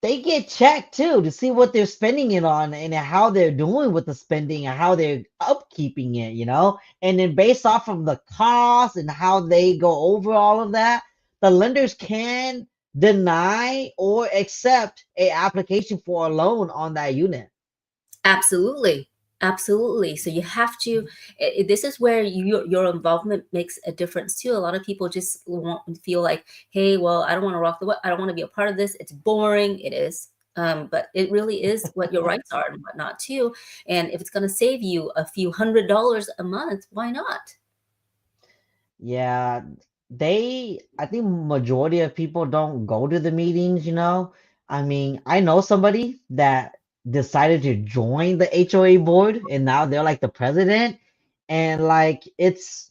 they get checked too to see what they're spending it on and how they're doing with the spending and how they're upkeeping it. And then based off of the cost and how they go over all of that, the lenders can deny or accept a application for a loan on that unit. Absolutely. Absolutely. So you have to, this is where your involvement makes a difference too. A lot of people just feel like, hey, well, I don't want to rock the boat. I don't want to be a part of this. It's boring. It is. But it really is what your rights are and whatnot too. And if it's going to save you a few $100 a month, why not? Yeah, I think majority of people don't go to the meetings. I mean, I know somebody that decided to join the HOA board and now they're like the president, and like it's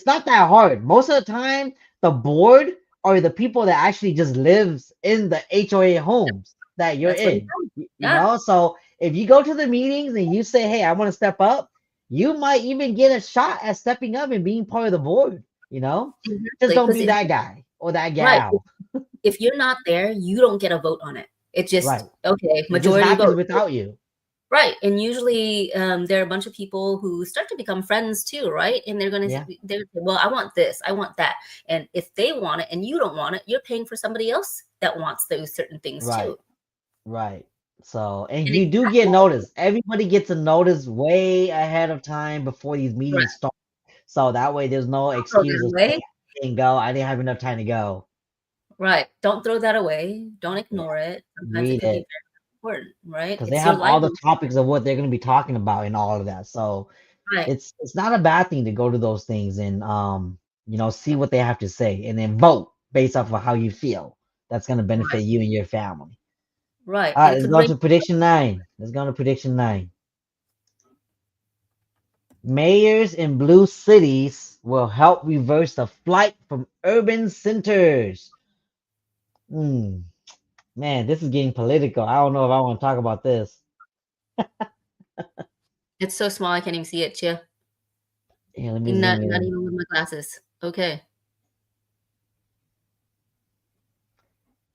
not that hard. Most of the time, the board are the people that actually just lives in the HOA homes that you're That's what it in. is. You, you Yeah. know, so if you go to the meetings and you say, "Hey, I want to step up," you might even get a shot at stepping up and being part of the board. You know, just Exactly. don't Because be that guy or that right. gal. If you're not there, you don't get a vote on it. It just, Right. okay, It just majority happens vote. without you. Right, and usually there are a bunch of people who start to become friends too, right? And Yeah. well, I want this, I want that, and if they want it and you don't want it, you're paying for somebody else that wants those certain things too. Right. Right. So, and And you do get exactly. notice. Everybody gets a notice way ahead of time before these meetings Correct. start. So that way there's no Don't throw excuse that of saying away. I didn't go. I didn't have enough time to go. Right. Don't throw that away. Don't Yeah, ignore it. Sometimes it read could be it very important, right? because they It's your have all the livelihood. topics of what they're going to be talking about and all of that. So Right. it's not a bad thing to go to those things and see what they have to say and then vote based off of how you feel. That's going to benefit Right. you and your family. Right. All right, It let's could go raise to prediction 9. Let's go to prediction 9. Mayors in blue cities will help reverse the flight from urban centers. Hmm, man, this is getting political. I don't know if I want to talk about this. it's so small I can't even see it, Chia. Yeah, let me zoom Not in. even with my glasses. Okay.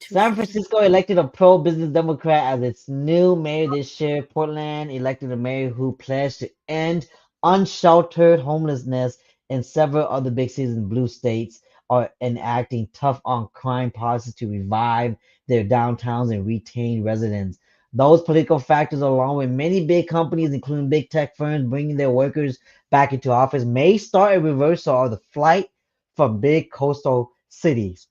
San 250. Francisco elected a pro-business Democrat as its new mayor this year. Portland elected a mayor who pledged to end unsheltered homelessness, and several other big cities in blue states are enacting tough on crime policies to revive their downtowns and retain residents. Those political factors, along with many big companies, including big tech firms, bringing their workers back into office, may start a reversal of the flight from big coastal cities.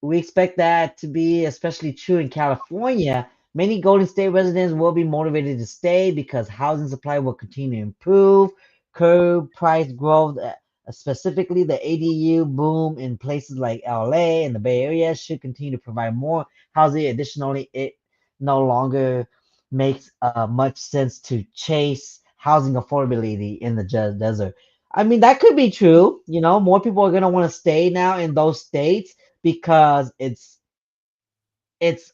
We expect that to be especially true in California. Many Golden State residents will be motivated to stay because housing supply will continue to improve, curb price growth, specifically the ADU boom in places like LA and the Bay Area should continue to provide more housing. Additionally, it no longer makes much sense to chase housing affordability in the desert. I mean, that could be true. More people are going to want to stay now in those states because it's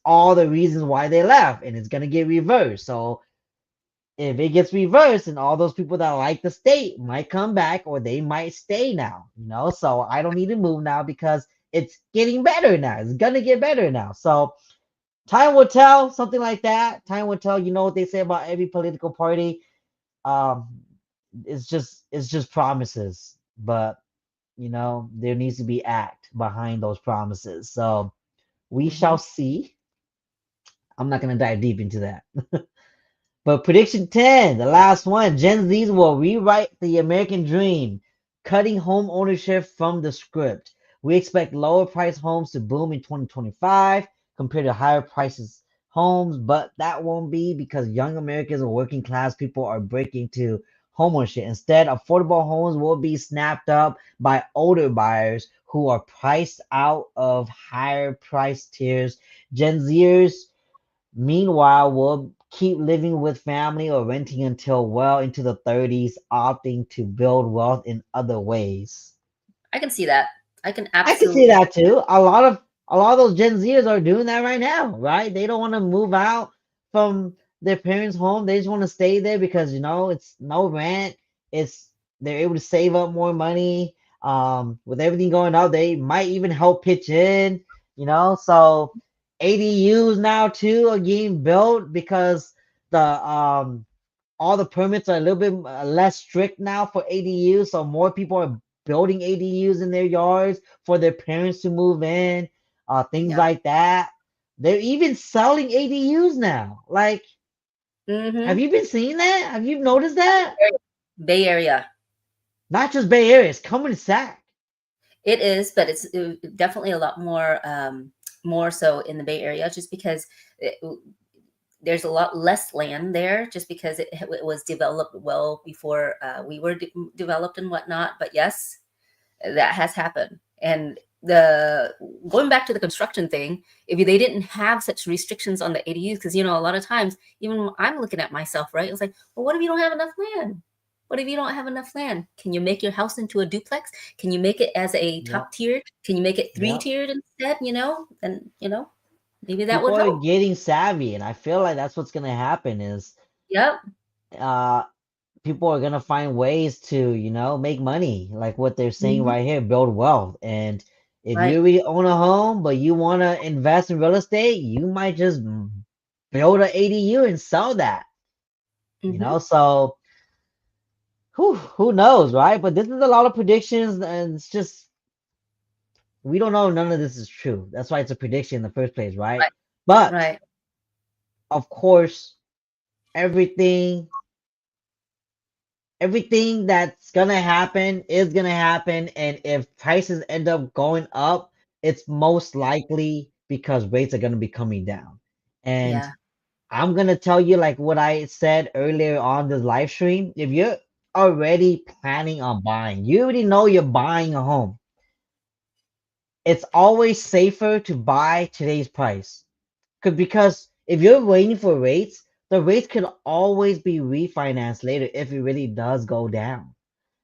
all the reasons why they left and it's gonna get reversed. So if it gets reversed and all those people that like the state might come back or they might stay now. So I don't need to move now because it's getting better now. It's gonna get better now. So time will tell, something like that. Time will tell. You know what they say about every political party. Um it's just promises. But there needs to be act behind those promises. So we shall Mhm. see. I'm not going to dive deep into that. But prediction 10, the last one, Gen Zs will rewrite the American dream, cutting home ownership from the script. We expect lower price homes to boom in 2025 compared to higher prices homes, but that won't be because young Americans and working class people are breaking to homeownership. Instead, affordable homes will be snapped up by older buyers who are priced out of higher price tiers. Gen Zers meanwhile, we'll keep living with family or renting until well into the 30s, opting to build wealth in other ways. I can see that. I can I can see absolutely. that too. A lot of those Gen Zers are doing that right now, right? They don't want to move out from their parents' home. They just want to stay there because it's no rent. It's they're able to save up more money. With everything going up, they might even help pitch in. So ADUs now too are getting built because the all the permits are a little bit less strict now for ADUs, so more people are building ADUs in their yards for their parents to move in, things Yeah. like that. They're even selling ADUs now. Like, have Mhm. you been seeing that? Have you noticed that? Bay Area. Not just Bay Area, it's coming to Sac. It is, but it's definitely a lot more so in the Bay Area, just because it, there's a lot less land there, just because it was developed well before we were developed and whatnot. But yes, that has happened. And the going back to the construction thing, if they didn't have such restrictions on the ADUs, because a lot of times, even I'm looking at myself, right? It's like, well, what if you don't have enough land? What if you don't have enough land? Can you make your house into a duplex? Can you make it as a Yep, top tier? Can you make it three yep. tiered instead? And maybe that would People are help. getting savvy, and I feel like that's what's gonna happen is Yep. uh people are gonna find ways to, make money, like what they're saying Hmm. right here, build wealth. And if you Right. already own a home, but you want to invest in real estate, you might just build an ADU and sell that. Hmm. So who knows, right? But this is a lot of predictions, and it's just we don't know. None of this is true. That's why it's a prediction in the first place, right? Right. But Right. of course, everything everything that's gonna happen is gonna happen, and if prices end up going up, it's most likely because rates are gonna be coming down. And Yeah. I'm gonna tell you like what I said earlier on this live stream. If you're already planning on buying, you already know you're buying a home. It's always safer to buy today's price. Because if you're waiting for rates, the rates could always be refinanced later if it really does go down.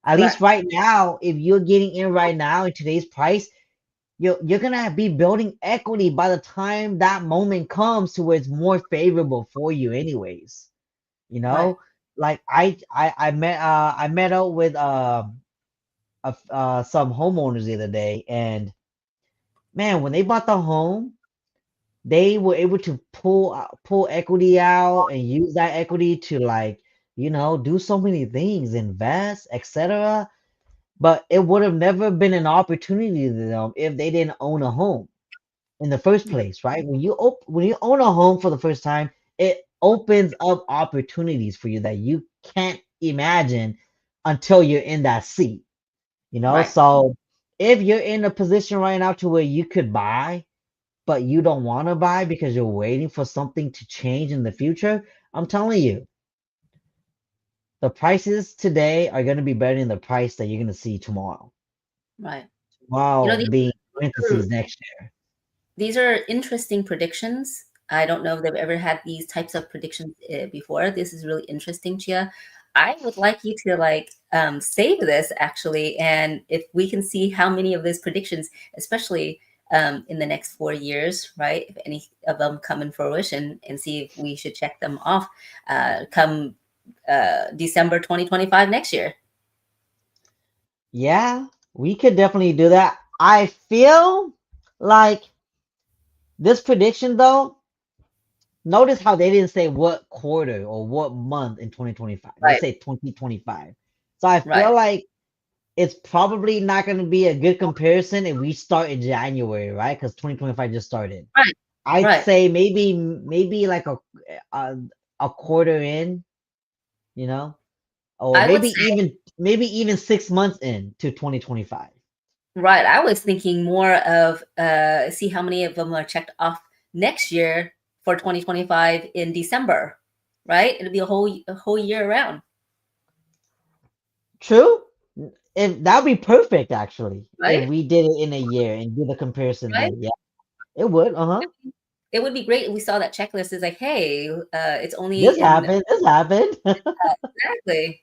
At Right. least right now, if you're getting in right now in today's price, you're gonna be building equity by the time that moment comes to where it's more favorable for you anyways. You Right. know, like I met up with some homeowners the other day, and man, when they bought the home, they were able to pull equity out and use that equity to like do so many things, invest, etc. But it would have never been an opportunity to them if they didn't own a home in the first Yeah. place, right? When you own a home for the first time, it opens up opportunities for you that you can't imagine until you're in that seat, Right. So if you're in a position right now to where you could buy, but you don't want to buy because you're waiting for something to change in the future, I'm telling you, the prices today are going to be better than the price that you're going to see tomorrow. Right. You know, Tomorrow being parentheses are, next year. these are interesting predictions. I don't know if they've ever had these types of predictions before. This is really interesting, Chia. I would like you to like save this actually, and if we can see how many of these predictions, especially in the next 4 years, right? If any of them come in fruition, and see if we should check them off come December 2025 next year. Yeah, we could definitely do that. I feel like this prediction, though, notice how they didn't say what quarter or what month in 2025. They Right. say 2025. So I Right. feel like it's probably not going to be a good comparison if we start in January, right? Because 2025 just started. Right. I'd Right. say maybe like a, a quarter in, you know, or I would say. maybe even 6 months in to 2025. Right. I was thinking more of see how many of them are checked off next year for 2025 in December, right? It'll be a whole year around, True. If that'd be perfect actually, if right? we did it in a year and do the comparison Right. then. Yeah, it would. Uh-huh. It would be great if we saw that checklist. Is like, hey, it's only This in happened. This happened. exactly.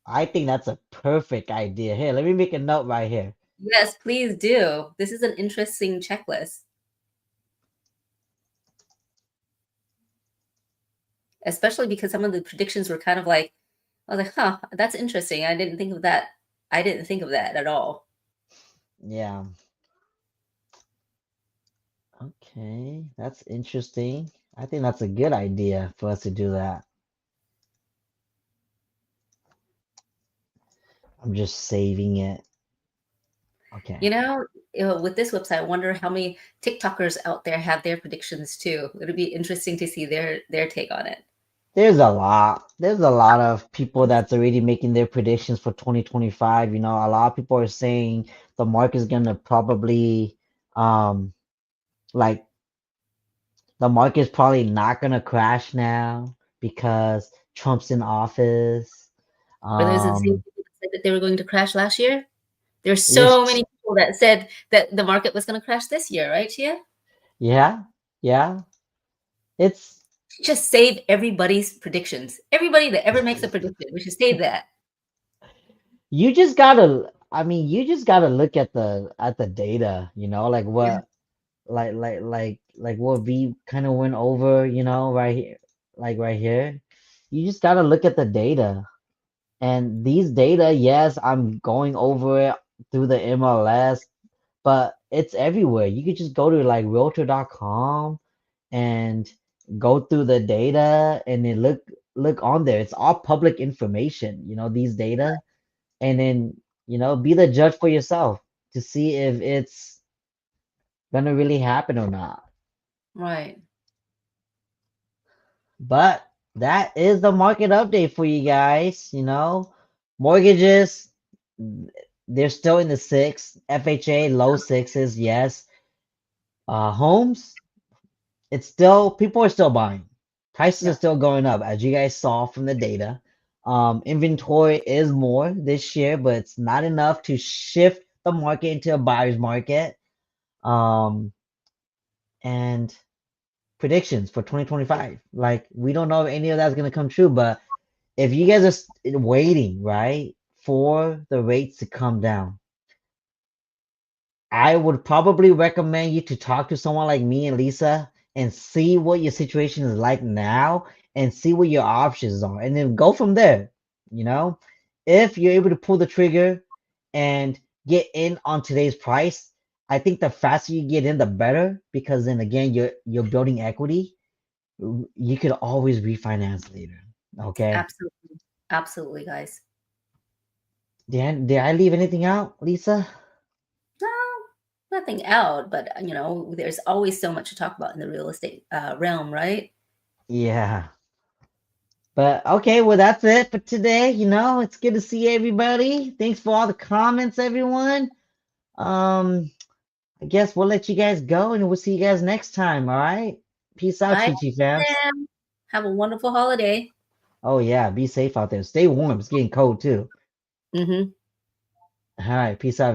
I think that's a perfect idea. Here, let me make a note right here. Yes, please do. This is an interesting checklist, especially because some of the predictions were kind of like, I was like, huh, that's interesting. I didn't think of that. I didn't think of that at all. Yeah. Okay, that's interesting. I think that's a good idea for us to do that. I'm just saving it. Okay. You know, with this website, I wonder how many TikTokers out there have their predictions too. It'll be interesting to see their take on it. There's a lot. There's a lot of people that's already making their predictions for 2025. A lot of people are saying the market is gonna probably um like the market's probably not gonna crash now because Trump's in office. But there's the same Um, people that said that they were going to crash last year. There's there's so many people that said that the market was going to crash this year, right, Chia? yeah, yeah. It's Just save everybody's predictions. Everybody that ever makes a prediction, we should save that. you just gotta you just gotta look at the data, like Yeah. what like what we kind of went over, right here, like right here. You just gotta look at the data. And these data, yes, I'm going over it through the MLS, but it's everywhere. You could just go to like realtor.com and go through the data and then look on there. It's all public information, these data. And then, be the judge for yourself to see if it's gonna really happen or not. Right. But that is the market update for you guys. Mortgages, they're still in the six. FHA, low sixes, yes. Homes, it's still, people are still buying. Prices are Yeah. still going up, as you guys saw from the data. Inventory is more this year, but it's not enough to shift the market into a buyer's market. Um, and predictions for 2025. Like, we don't know if any of that's going to come true, but if you guys are waiting, right, for the rates to come down, I would probably recommend you to talk to someone like me and Lisa and see what your situation is like now and see what your options are and then go from there. You know, if you're able to pull the trigger and get in on today's price, I think the faster you get in, the better because then again, you're building equity. You could always refinance later. Okay. Absolutely. Absolutely, guys. Did I leave anything out, Lisa? No, nothing out, but there's always so much to talk about in the real estate realm, right? Yeah. But okay, well, that's it for today. It's good to see everybody. Thanks for all the comments, everyone. Um, I guess we'll let you guys go and we'll see you guys next time. All right. Peace out, Bye, Chi Chi fams. Sam. Have a wonderful holiday. Oh, yeah. Be safe out there. Stay warm. It's getting cold too. Mm-hmm. All right. Peace out, everyone.